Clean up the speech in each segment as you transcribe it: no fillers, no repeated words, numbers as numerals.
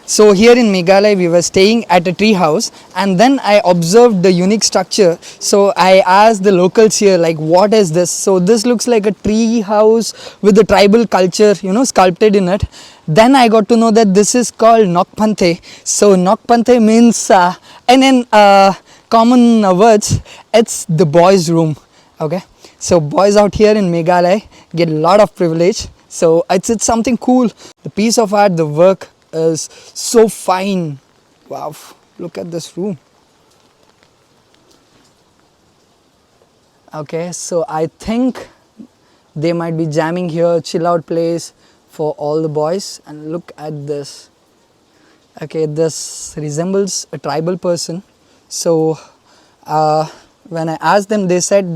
So here in Meghalaya we were staying at a tree house, and then I observed the unique structure. So I asked the locals here, like, what is this? So this looks like a tree house with the tribal culture, sculpted in it. Then I got to know that this is called Nokpante. So Nokpante means in common words, it's the boys room. Okay, so boys out here in Meghalaya get a lot of privilege. So it's something cool. The piece of art, the work is so fine. Wow, look at this room. Okay, so I think they might be jamming here, chill out place for all the boys. And look at this. Okay, this resembles a tribal person. So when I asked them, they said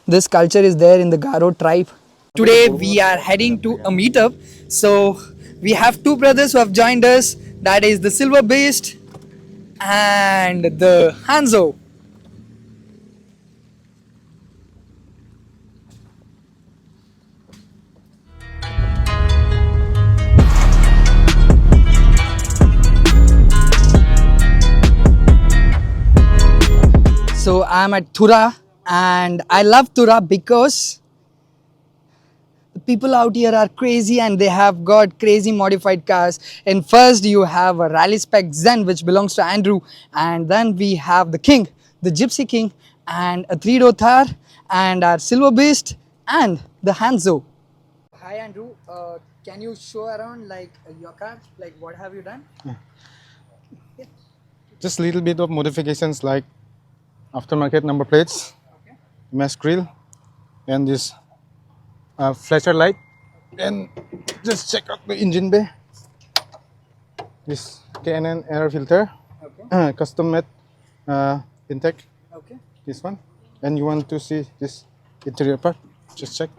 this culture is there in the Garo tribe. Today we are heading to a meetup. So we have two brothers who have joined us. That is the Silver Beast and the Hanzo. So I'm at Thura, and I love Thura because the people out here are crazy and they have got crazy modified cars. And first you have a rally spec Zen which belongs to Andrew, and then we have the King, the Gypsy King, and a three-door Thar, and our Silver Beast, and the Hanzo. Hi Andrew, can you show around like your car? Like what have you done? Just a little bit of modifications like aftermarket number plates, Okay. mesh grill, and this flasher light. And just check out the engine bay. This K&N air filter, Okay. custom made intake. Okay. This one. And you want to see this interior part? Just check.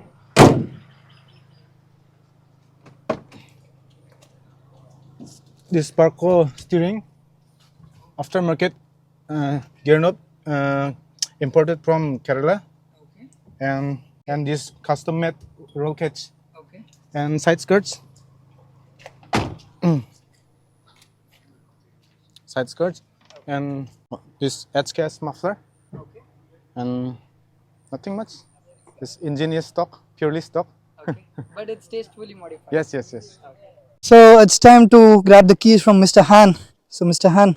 This Parco steering, aftermarket gear knob, imported from Kerala, Okay. and this custom made roll cage Okay. and side skirts. Side skirts and this edge case muffler Okay. and nothing much. This engine is stock, purely stock. Okay. But it's tastefully modified. Yes, yes, yes. So it's time to grab the keys from Mr. Han. So Mr. Han,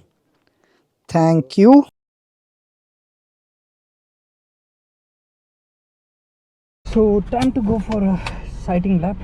thank you. So time to go for a sighting lap.